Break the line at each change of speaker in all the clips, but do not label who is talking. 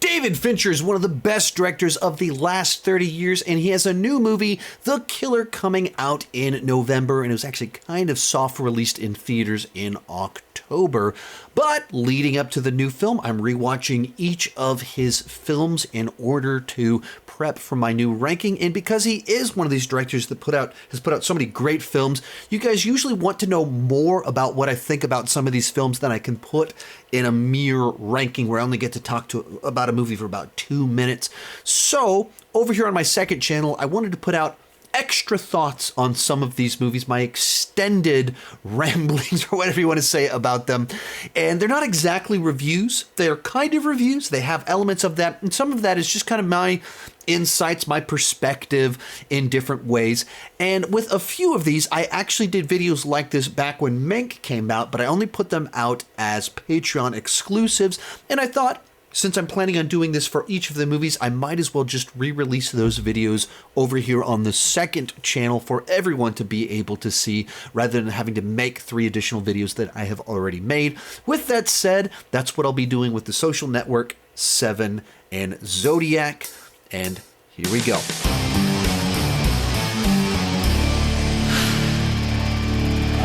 David Fincher is one of the best directors of the last 30 years, and he has a new movie, The Killer, coming out in November, and it was actually kind of soft released in theaters in October. But leading up to the new film, I'm rewatching each of his films in order to prep for my new ranking. And because he is one of these directors that has put out so many great films, you guys usually want to know more about what I think about some of these films than I can put in a mere ranking where I only get to talk about a movie for about 2 minutes. So over here on my second channel, I wanted to put out extra thoughts on some of these movies, my extended ramblings or whatever you want to say about them. And they're not exactly reviews. They're kind of reviews. They have elements of that. And some of that is just kind of my insights, my perspective in different ways. And with a few of these, I actually did videos like this back when Mank came out, but I only put them out as Patreon exclusives. And I thought, since I'm planning on doing this for each of the movies, I might as well just re-release those videos over here on the second channel for everyone to be able to see, rather than having to make 3 additional videos that I have already made. With that said, that's what I'll be doing with The Social Network, 7, and Zodiac. And here we go.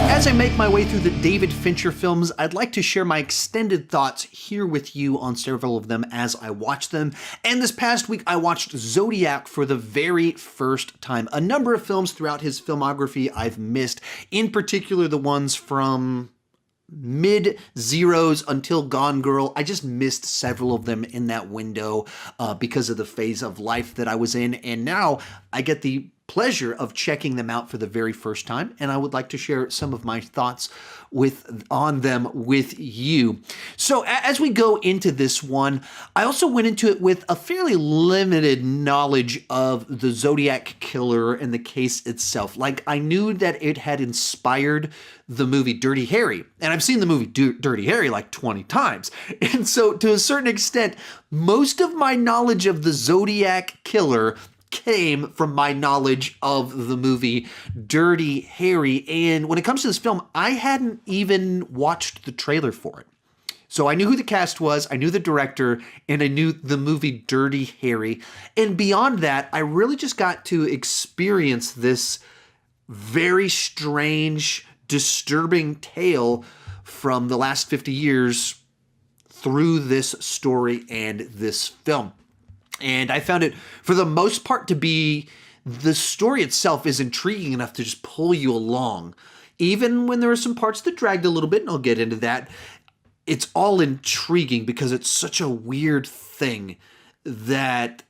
As I make my way through the David Fincher films, I'd like to share my extended thoughts here with you on several of them as I watch them. And this past week, I watched Zodiac for the very first time. A number of films throughout his filmography I've missed, in particular the ones from mid-zeros until Gone Girl. I just missed several of them in that window because of the phase of life that I was in. And now I get the pleasure of checking them out for the very first time, and I would like to share some of my thoughts on them with you. So as we go into this one, I also went into it with a fairly limited knowledge of the Zodiac killer and the case itself. Like, I knew that it had inspired the movie Dirty Harry, and I've seen the movie Dirty Harry like 20 times. And so to a certain extent, most of my knowledge of the Zodiac killer came from my knowledge of the movie Dirty Harry. And when it comes to this film, I hadn't even watched the trailer for it. So I knew who the cast was, I knew the director, and I knew the movie Dirty Harry. And beyond that, I really just got to experience this very strange, disturbing tale from the last 50 years through this story and this film. And I found it, for the most part, to be, the story itself is intriguing enough to just pull you along. Even when there are some parts that dragged a little bit, and I'll get into that, it's all intriguing because it's such a weird thing that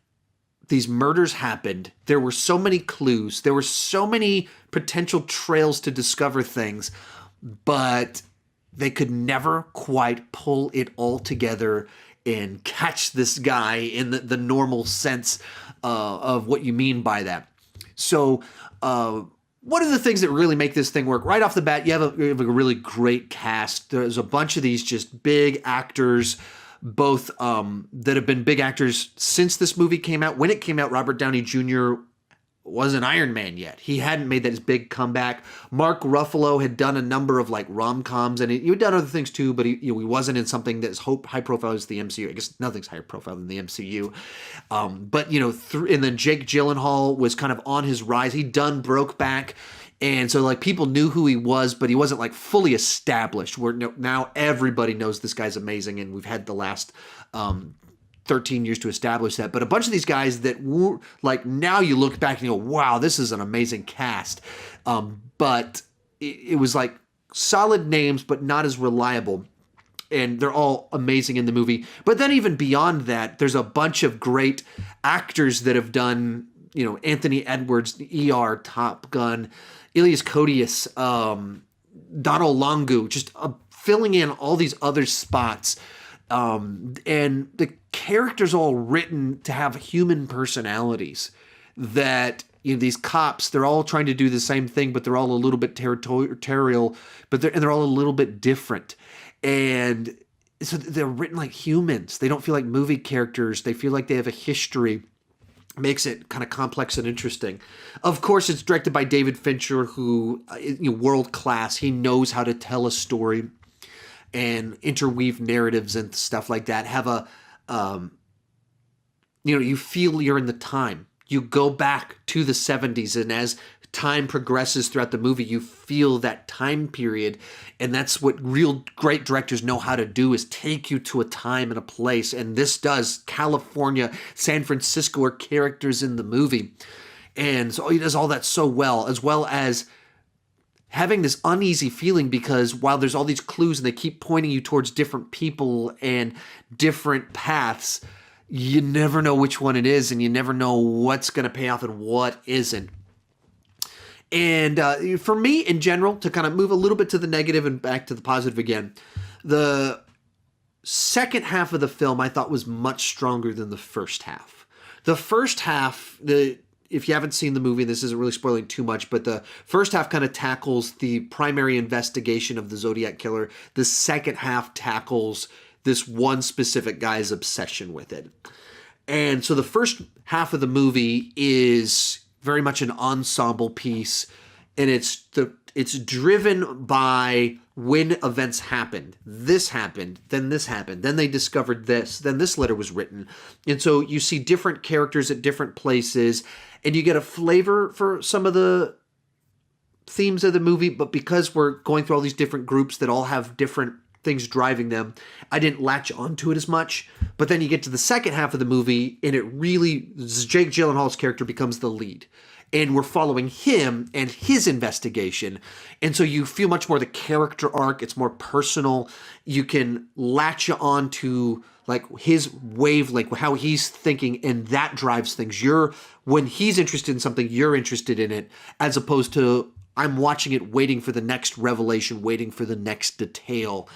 these murders happened. There were so many clues. There were so many potential trails to discover things, but they could never quite pull it all together and catch this guy in the normal sense of what you mean by that. So one of the things that really make this thing work, right off the bat, you have a really great cast. There's a bunch of these just big actors, both that have been big actors since this movie came out. When it came out, Robert Downey Jr. wasn't Iron Man yet. He hadn't made that his big comeback. Mark Ruffalo had done a number of like rom-coms, and he had done other things too, but he wasn't in something that's high profile as the MCU. I guess nothing's higher profile than the MCU. But and then Jake Gyllenhaal was kind of on his rise. He'd done Brokeback, and so like people knew who he was, but he wasn't like fully established. Where now everybody knows this guy's amazing, and we've had the last 13 years to establish that. But a bunch of these guys that were like, now you look back and you go, wow, this is an amazing cast. But it was like solid names, but not as reliable. And they're all amazing in the movie. But then even beyond that, there's a bunch of great actors that have done, Anthony Edwards, ER, Top Gun, Elias Koteas, Donald Longu, just filling in all these other spots. And the characters all written to have human personalities that, these cops, they're all trying to do the same thing, but they're all a little bit territorial, but they're all a little bit different. And so they're written like humans. They don't feel like movie characters. They feel like they have a history. Makes it kind of complex and interesting. Of course, it's directed by David Fincher, who world class. He knows how to tell a story and interweave narratives and stuff like that. Have a you feel you're in the time. You go back to the 70s, and as time progresses throughout the movie, you feel that time period. And that's what real great directors know how to do, is take you to a time and a place. And this does. California, San Francisco are characters in the movie. And so he does all that so well as having this uneasy feeling, because while there's all these clues and they keep pointing you towards different people and different paths, you never know which one it is, and you never know what's going to pay off and what isn't. And for me, in general, to kind of move a little bit to the negative and back to the positive again, the second half of the film I thought was much stronger than the first half. The first half, if you haven't seen the movie, this isn't really spoiling too much, but the first half kind of tackles the primary investigation of the Zodiac killer. The second half tackles this one specific guy's obsession with it. And so the first half of the movie is very much an ensemble piece, and it's driven by when events happened. This happened, then this happened, then they discovered this, then this letter was written. And so you see different characters at different places, and you get a flavor for some of the themes of the movie, but because we're going through all these different groups that all have different things driving them, I didn't latch onto it as much. But then you get to the second half of the movie, and it really, Jake Gyllenhaal's character becomes the lead. And we're following him and his investigation. And so you feel much more the character arc. It's more personal. You can latch on to like his wavelength, how he's thinking, and that drives things. When he's interested in something, you're interested in it, as opposed to I'm watching it waiting for the next revelation, waiting for the next detail.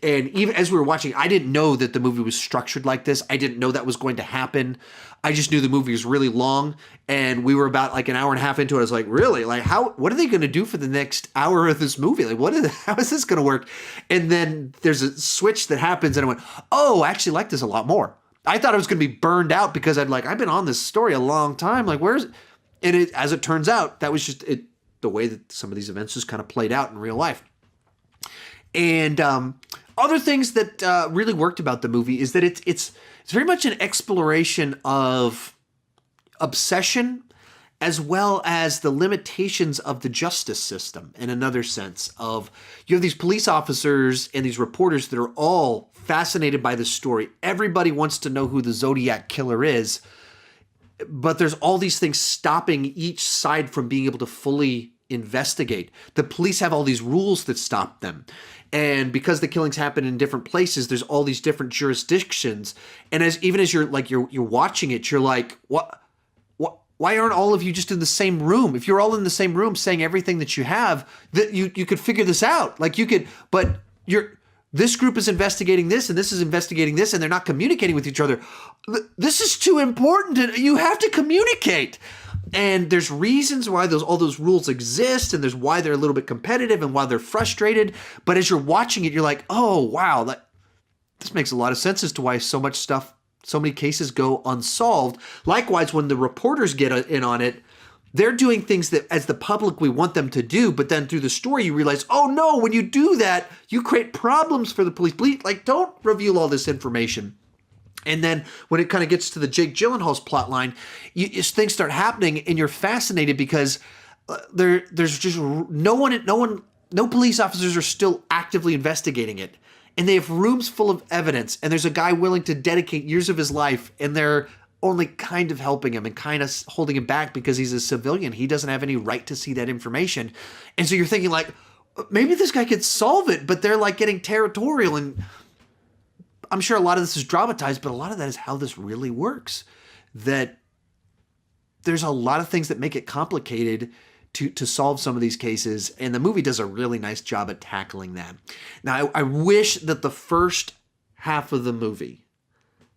And even as we were watching, I didn't know that the movie was structured like this. I didn't know that was going to happen. I just knew the movie was really long, and we were about like an hour and a half into it. I was like, really? Like, what are they going to do for the next hour of this movie? Like, how is this going to work? And then there's a switch that happens, and I went, oh, I actually like this a lot more. I thought I was going to be burned out because I've been on this story a long time. Like, where's it? And as it turns out, that was just it. The way that some of these events just kind of played out in real life. And other things that really worked about the movie is that it's very much an exploration of obsession, as well as the limitations of the justice system, in another sense of, you have these police officers and these reporters that are all fascinated by the story. Everybody wants to know who the Zodiac killer is, but there's all these things stopping each side from being able to fully investigate. The police have all these rules that stop them. And because the killings happen in different places, there's all these different jurisdictions. And even as you're watching it, you're like, why aren't all of you just in the same room? If you're all in the same room saying everything that you have, that you could figure this out. But this group is investigating this, and this is investigating this, and they're not communicating with each other. This is too important. You have to communicate. And there's reasons why all those rules exist, and there's why they're a little bit competitive and why they're frustrated. But as you're watching it, you're like, oh, wow, this makes a lot of sense as to why so many cases go unsolved. Likewise, when the reporters get in on it, they're doing things that, as the public, we want them to do, but then through the story, you realize, oh no, when you do that, you create problems for the police. Don't reveal all this information. And then when it kind of gets to the Jake Gyllenhaal's plot line, things start happening, and you're fascinated because there's just no police officers are still actively investigating it. And they have rooms full of evidence, and there's a guy willing to dedicate years of his life, and they're only kind of helping him and kind of holding him back because he's a civilian. He doesn't have any right to see that information. And so you're thinking maybe this guy could solve it, but they're getting territorial. And I'm sure a lot of this is dramatized, but a lot of that is how this really works. That there's a lot of things that make it complicated to solve some of these cases. And the movie does a really nice job at tackling that. Now, I wish that the first half of the movie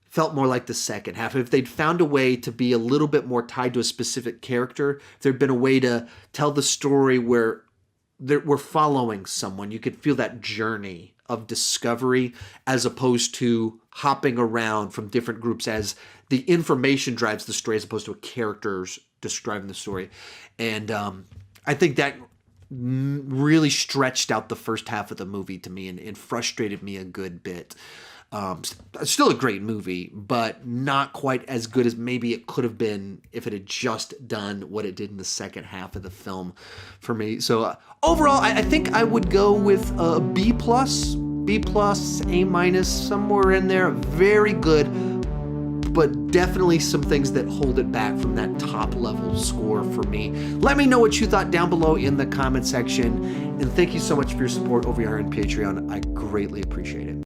felt more like the second half. If they'd found a way to be a little bit more tied to a specific character, if there'd been a way to tell the story where we're following someone, you could feel that journey of discovery as opposed to hopping around from different groups as the information drives the story as opposed to a character's describing the story. And I think that really stretched out the first half of the movie to me and frustrated me a good bit. Still a great movie, but not quite as good as maybe it could have been if it had just done what it did in the second half of the film for me. So overall, I think I would go with a B+, A-, somewhere in there. Very good, but definitely some things that hold it back from that top level score for me. Let me know what you thought down below in the comment section, and thank you so much for your support over here on Patreon. I greatly appreciate it.